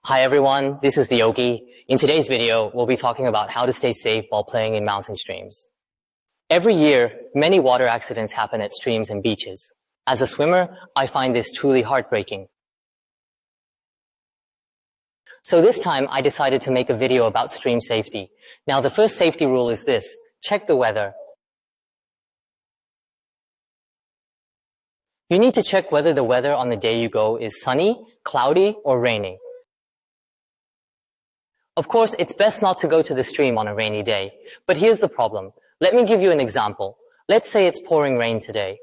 Hi everyone, this is the Yogi. In today's video, we'll be talking about how to stay safe while playing in mountain streams. Every year, many water accidents happen at streams and beaches. As a swimmer, I find this truly heartbreaking. So this time, I decided to make a video about stream safety. Now, the first safety rule is this: check the weather. You need to check whether the weather on the day you go is sunny, cloudy, or rainy. Of course, it's best not to go to the stream on a rainy day. But here's the problem. Let me give you an example. Let's say it's pouring rain today.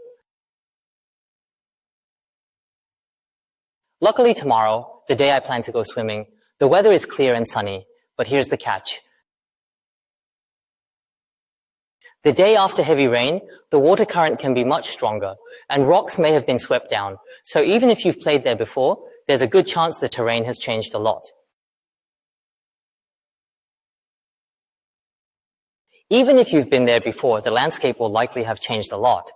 Luckily tomorrow, the day I plan to go swimming, the weather is clear and sunny. But here's the catch. The day after heavy rain, the water current can be much stronger, and rocks may have been swept down. So even if you've played there before, there's a good chance the terrain has changed a lot. Even if you've been there before, the landscape will likely have changed a lot.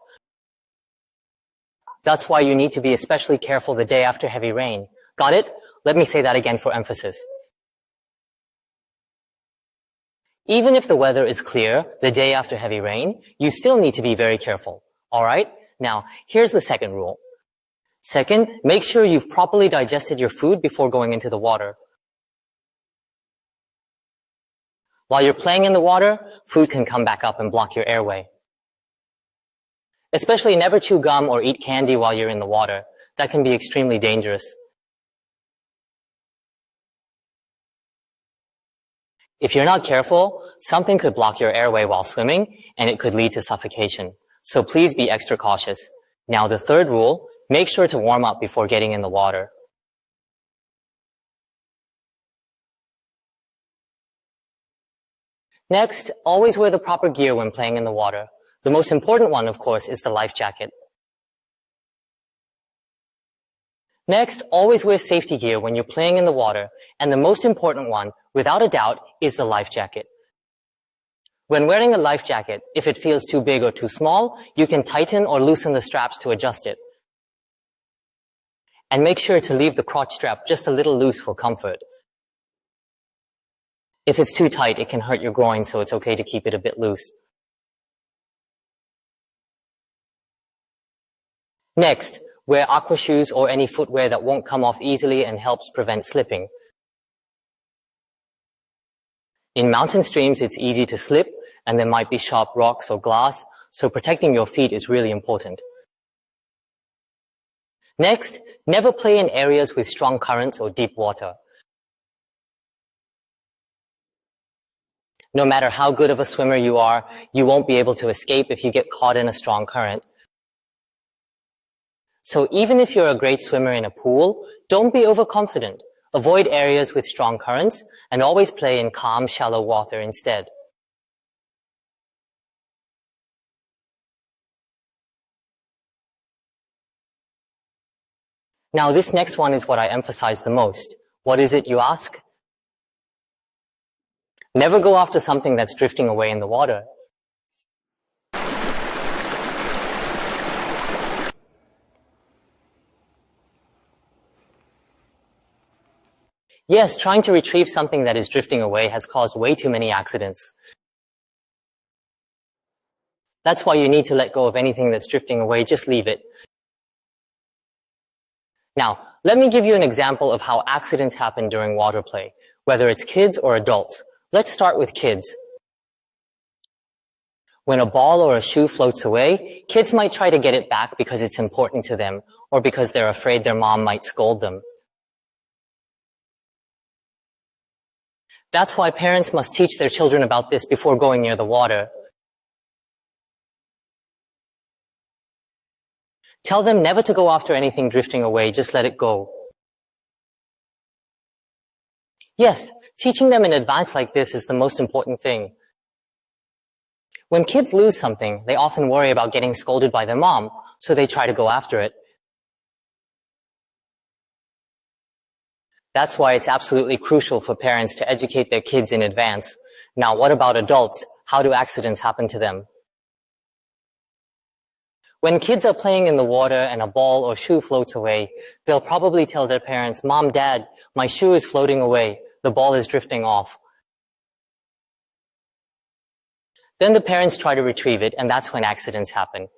That's why you need to be especially careful the day after heavy rain. Got it? Let me say that again for emphasis. Even if the weather is clear the day after heavy rain, you still need to be very careful. Alright? Now, here's the second rule. Second, make sure you've properly digested your food before going into the water. While you're playing in the water, food can come back up and block your airway. Especially never chew gum or eat candy while you're in the water. That can be extremely dangerous. If you're not careful, something could block your airway while swimming, and it could lead to suffocation. So please be extra cautious. Now the third rule, make sure to warm up before getting in the water. Next, always wear the proper gear when playing in the water. The most important one, of course, is the life jacket. Next, always wear safety gear when you're playing in the water, and the most important one, without a doubt, is the life jacket. When wearing a life jacket, if it feels too big or too small, you can tighten or loosen the straps to adjust it. And make sure to leave the crotch strap just a little loose for comfort. If it's too tight, it can hurt your groin, so it's okay to keep it a bit loose. Next, wear aqua shoes or any footwear that won't come off easily and helps prevent slipping. In mountain streams, it's easy to slip, and there might be sharp rocks or glass, so protecting your feet is really important. Next, never play in areas with strong currents or deep water. No matter how good of a swimmer you are, you won't be able to escape if you get caught in a strong current. So even if you're a great swimmer in a pool, don't be overconfident. Avoid areas with strong currents and always play in calm, shallow water instead. Now this next one is what I emphasize the most. What is it, you ask? Never go after something that's drifting away in the water. Yes, trying to retrieve something that is drifting away has caused way too many accidents. That's why you need to let go of anything that's drifting away, just leave it. Now, let me give you an example of how accidents happen during water play, whether it's kids or adults. Let's start with kids. When a ball or a shoe floats away, kids might try to get it back because it's important to them, or because they're afraid their mom might scold them. That's why parents must teach their children about this before going near the water. Tell them never to go after anything drifting away, just let it go. Yes, teaching them in advance like this is the most important thing. When kids lose something, they often worry about getting scolded by their mom, so they try to go after it. That's why it's absolutely crucial for parents to educate their kids in advance. Now, what about adults? How do accidents happen to them? When kids are playing in the water and a ball or shoe floats away, they'll probably tell their parents, "Mom, Dad, my shoe is floating away. The ball is drifting off." Then the parents try to retrieve it, and that's when accidents happen.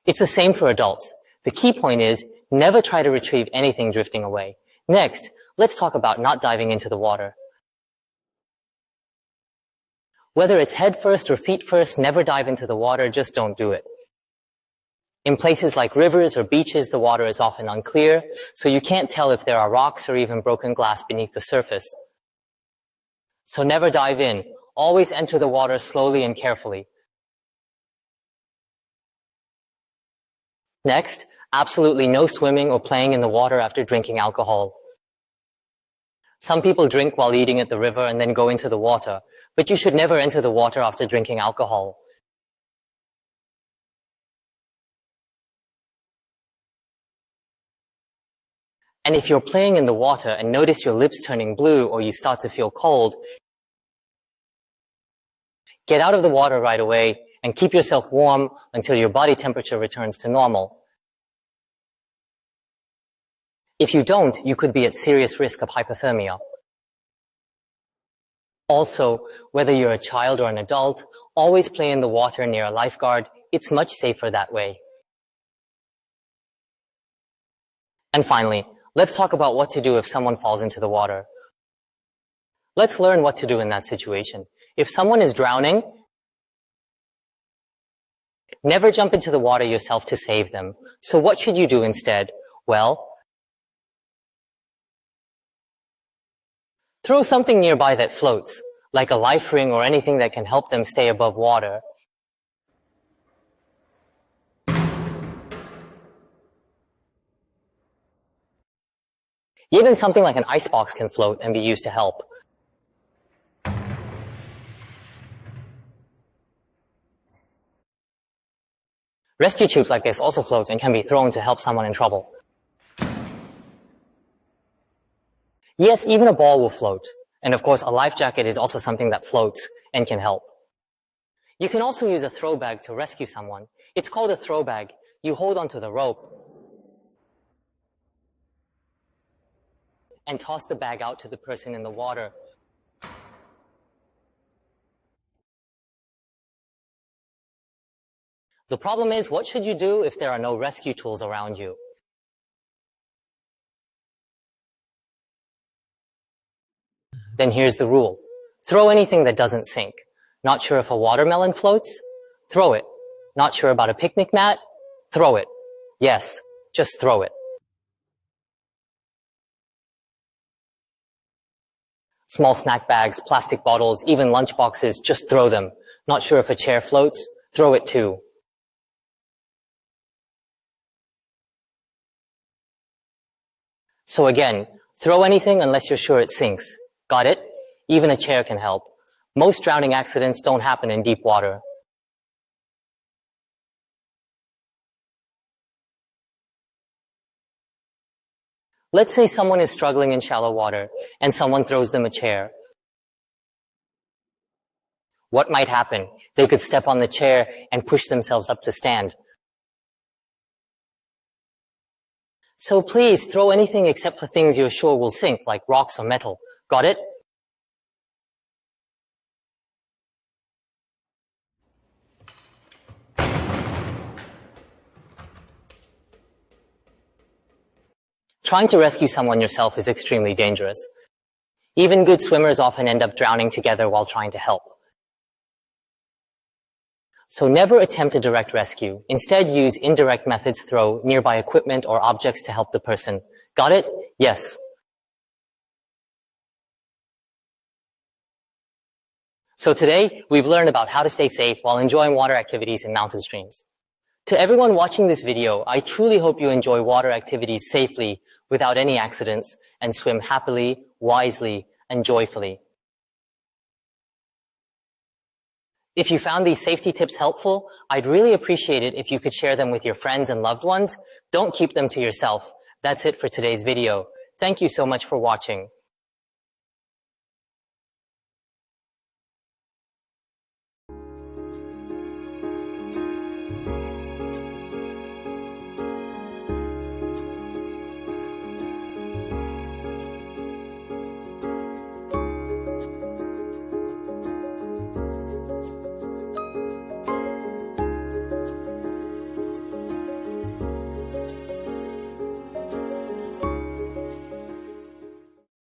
It's the same for adults. The key point is, never try to retrieve anything drifting away. Next, let's talk about not diving into the water. Whether it's head first or feet first, never dive into the water, just don't do it. In places like rivers or beaches, the water is often unclear, so you can't tell if there are rocks or even broken glass beneath the surface. So never dive in. Always enter the water slowly and carefully. Next, absolutely no swimming or playing in the water after drinking alcohol. Some people drink while eating at the river and then go into the water, but you should never enter the water after drinking alcohol. And if you're playing in the water and notice your lips turning blue or you start to feel cold, get out of the water right away and keep yourself warm until your body temperature returns to normal. If you don't, you could be at serious risk of hypothermia. Also, whether you're a child or an adult, always play in the water near a lifeguard. It's much safer that way. And finally, let's talk about what to do if someone falls into the water. Let's learn what to do in that situation. If someone is drowning, never jump into the water yourself to save them. So what should you do instead? Well, throw something nearby that floats, like a life ring or anything that can help them stay above water. Even something like an icebox can float and be used to help. Rescue tubes like this also float and can be thrown to help someone in trouble. Yes, even a ball will float. And of course, a life jacket is also something that floats and can help. You can also use a throw bag to rescue someone. It's called a throw bag. You hold onto the rope and toss the bag out to the person in the water. The problem is, what should you do if there are no rescue tools around you? Then here's the rule. Throw anything that doesn't sink. Not sure if a watermelon floats? Throw it. Not sure about a picnic mat? Throw it. Yes, just throw it. Small snack bags, plastic bottles, even lunch boxes, just throw them. Not sure if a chair floats? Throw it too. So again, throw anything unless you're sure it sinks. Got it? Even a chair can help. Most drowning accidents don't happen in deep water. Let's say someone is struggling in shallow water and someone throws them a chair. What might happen? They could step on the chair and push themselves up to stand. So please throw anything except for things you're sure will sink, like rocks or metal. Got it? Trying to rescue someone yourself is extremely dangerous. Even good swimmers often end up drowning together while trying to help. So never attempt a direct rescue. Instead, use indirect methods, throw nearby equipment or objects to help the person. Got it? Yes. So today, we've learned about how to stay safe while enjoying water activities in mountain streams. To everyone watching this video, I truly hope you enjoy water activities safely without any accidents and swim happily, wisely, and joyfully. If you found these safety tips helpful, I'd really appreciate it if you could share them with your friends and loved ones. Don't keep them to yourself. That's it for today's video. Thank you so much for watching.